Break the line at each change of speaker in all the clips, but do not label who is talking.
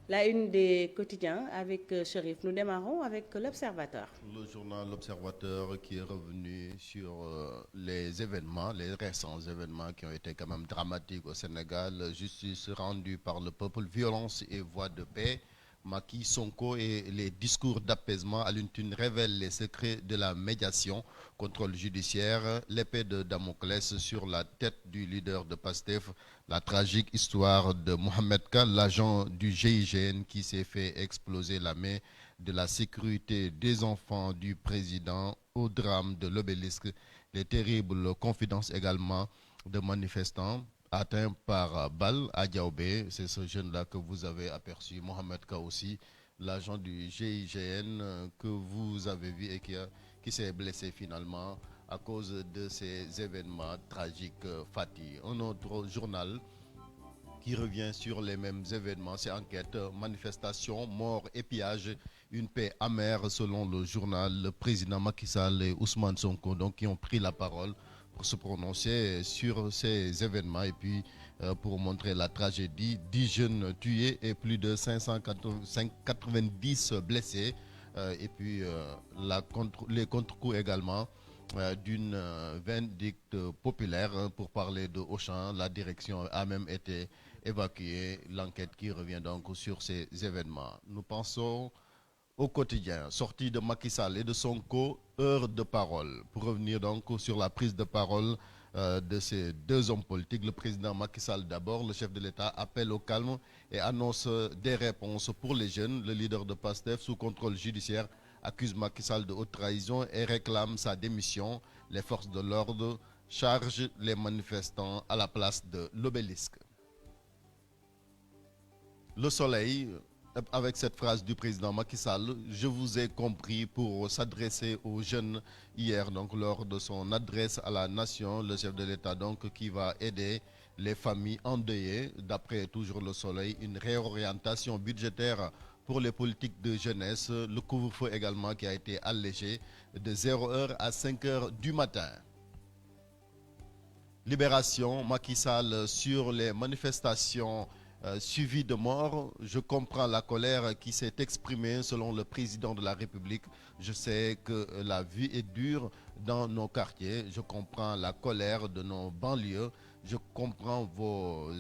La une des quotidiens avec Chérif. Nous démarrons avec l'Observateur.
Le journal L'Observateur qui est revenu sur les événements, les récents événements qui ont été quand même dramatiques au Sénégal. Justice rendue par le peuple, violence et voie de paix. Macky Sonko et les discours d'apaisement à l'une révèlent les secrets de la médiation, contrôle judiciaire, l'épée de Damoclès sur la tête du leader de PASTEF, la tragique histoire de Mohamed K, l'agent du GIGN qui s'est fait exploser la main, de la sécurité des enfants du président au drame de l'obélisque, les terribles confidences également de manifestants atteints par balle à Diaobé. C'est ce jeune-là que vous avez aperçu, Mohamed Ka aussi, l'agent du GIGN que vous avez vu et qui s'est blessé finalement à cause de ces événements tragiques. Fatih. Un autre journal qui revient sur les mêmes événements, c'est enquête, manifestation, mort et pillage, une paix amère selon le journal. Le président Macky Sall et Ousmane Sonko donc, qui ont pris la parole pour se prononcer sur ces événements et puis pour montrer la tragédie. 10 jeunes tués et plus de 590 blessés. Et puis les contre-coups également d'une vindicte populaire pour parler de Auchan. La direction a même été évacuée. L'enquête qui revient donc sur ces événements. Nous pensons au quotidien, sortie de Macky Sall et de Sonko, heure de parole. Pour revenir donc sur la prise de parole de ces deux hommes politiques, le président Macky Sall d'abord, le chef de l'État appelle au calme et annonce des réponses pour les jeunes. Le leader de PASTEF sous contrôle judiciaire accuse Macky Sall de haute trahison et réclame sa démission. Les forces de l'ordre chargent les manifestants à la place de l'obélisque. Le soleil, avec cette phrase du président Macky Sall, je vous ai compris, pour s'adresser aux jeunes hier, donc lors de son adresse à la nation, le chef de l'État donc qui va aider les familles endeuillées, d'après toujours le soleil, une réorientation budgétaire pour les politiques de jeunesse, le couvre-feu également qui a été allégé de 0h à 5h du matin. Libération, Macky Sall sur les manifestations suivies de mort. Je comprends la colère qui s'est exprimée selon le président de la République. Je sais que la vie est dure dans nos quartiers. Je comprends la colère de nos banlieues. Je comprends vos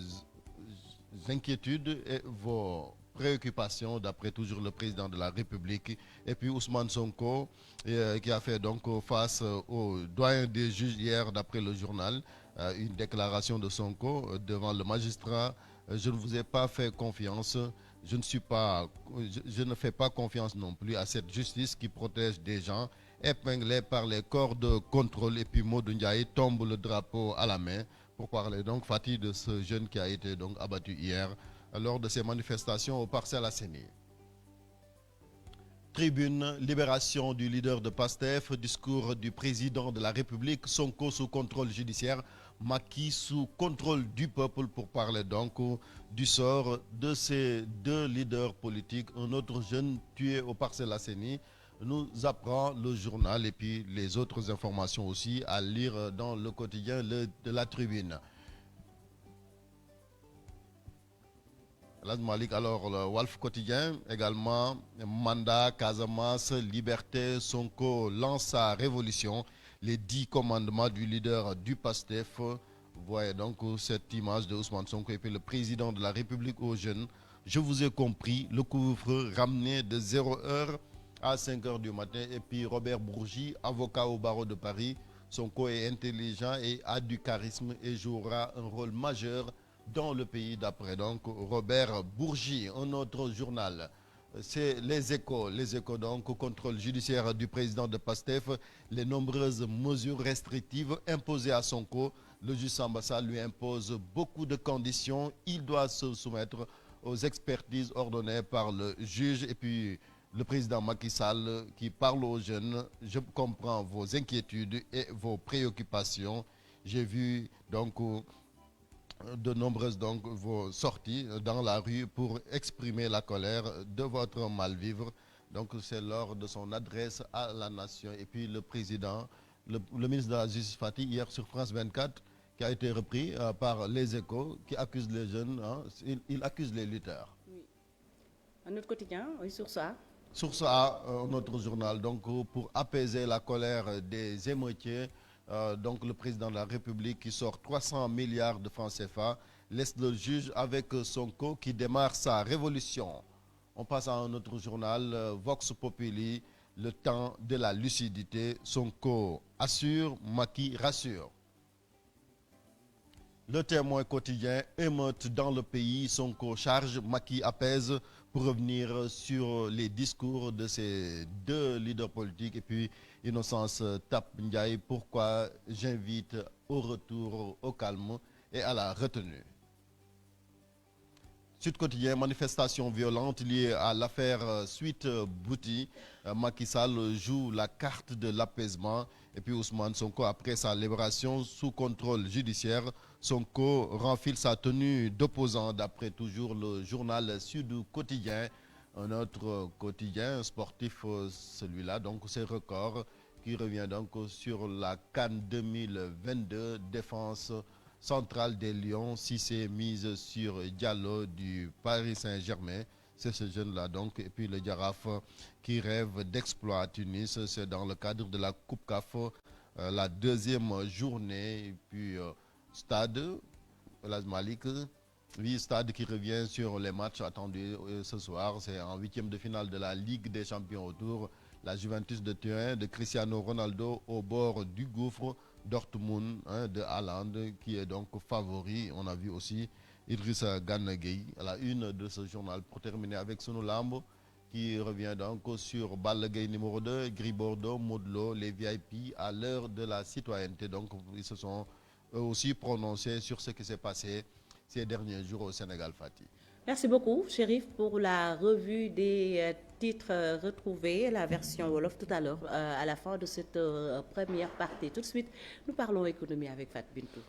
inquiétudes et vos préoccupations, d'après toujours le président de la République. Et puis Ousmane Sonko, qui a fait donc face au doyen des juges hier, d'après le journal, une déclaration de Sonko devant le magistrat. Je ne vous ai pas fait confiance. Je ne fais pas confiance non plus à cette justice qui protège des gens épinglés par les corps de contrôle. Et puis Modou Ndiaye tombe le drapeau à la main pour parler donc Fatih de ce jeune qui a été donc abattu hier lors de ces manifestations au Parcelles Assainies. Tribune, libération du leader de PASTEF, discours du président de la République, Sonko sous contrôle judiciaire, Macky sous contrôle du peuple pour parler donc du sort de ces deux leaders politiques. Un autre jeune tué au Parcelles Assainies nous apprend le journal et puis les autres informations aussi à lire dans le quotidien de la Tribune. Malik, alors le Walf quotidien également, mandat, Casamance, liberté, Sonko lance sa révolution, les 10 commandements du leader du PASTEF. Vous voyez donc cette image de Ousmane Sonko et puis le président de la République aux jeunes. Je vous ai compris, le couvre-feu ramené de 0h à 5h du matin. Et puis Robert Bourgi, avocat au barreau de Paris, Sonko est intelligent et a du charisme et jouera un rôle majeur dans le pays d'après. Donc Robert Bourgi, un autre journal, c'est les échos donc au contrôle judiciaire du président de PASTEF, les nombreuses mesures restrictives imposées à Sonko. Le juge Sambassa lui impose beaucoup de conditions, il doit se soumettre aux expertises ordonnées par le juge. Et puis le président Macky Sall qui parle aux jeunes, je comprends vos inquiétudes et vos préoccupations. J'ai vu donc de nombreuses donc vos sorties dans la rue pour exprimer la colère de votre mal-vivre. Donc c'est lors de son adresse à la nation. Et puis le président, le ministre de la Justice Fatih, hier sur France 24, qui a été repris par les échos, qui accuse les jeunes, hein, il accuse les lutteurs.
Oui. Notre quotidien, oui, sur ça.
Sur ça, notre journal, donc pour apaiser la colère des émeutiers, donc le président de la République qui sort 300 milliards de francs CFA, laisse le juge avec Sonko qui démarre sa révolution. On passe à un autre journal, Vox Populi, le temps de la lucidité. Sonko assure, Macky rassure. Le Témoin quotidien, émeute dans le pays, Sonko charge, Macky apaise, pour revenir sur les discours de ces deux leaders politiques. Et puis Innocence Tap Ndiaye, pourquoi j'invite au retour au calme et à la retenue. Sud Quotidien, manifestation violente liée à l'affaire Suite Bouti. Macky Sall joue la carte de l'apaisement. Et puis Ousmane Sonko, après sa libération sous contrôle judiciaire, Sonko renfile sa tenue d'opposant, d'après toujours le journal Sud Quotidien. Un autre quotidien sportif, celui-là, donc c'est Record, qui revient donc sur la CAN 2022, défense centrale des Lions. Cissé mise sur Diallo du Paris Saint-Germain. C'est ce jeune-là donc. Et puis le Jaraaf qui rêve d'exploit à Tunis. C'est dans le cadre de la Coupe CAF, la deuxième journée. Et puis Stade, Las Malik. Oui, Stade qui revient sur les matchs attendus ce soir. C'est en huitième de finale de la Ligue des Champions autour. La Juventus de Turin de Cristiano Ronaldo au bord du gouffre. Dortmund de Haaland qui est donc favori. On a vu aussi Idrissa Gana Gueye à la une de ce journal. Pour terminer avec Sunu Lamb qui revient donc sur Balla Gaye numéro 2, Gris Bordeaux, Modou Lo, les VIP à l'heure de la citoyenneté. Donc ils se sont eux aussi prononcés sur ce qui s'est passé ces derniers jours au Sénégal, Fatih.
Merci beaucoup, Chérif, pour la revue des titres retrouvés, la version Wolof tout à l'heure, à la fin de cette première partie. Tout de suite, nous parlons économie avec Fat Bintou.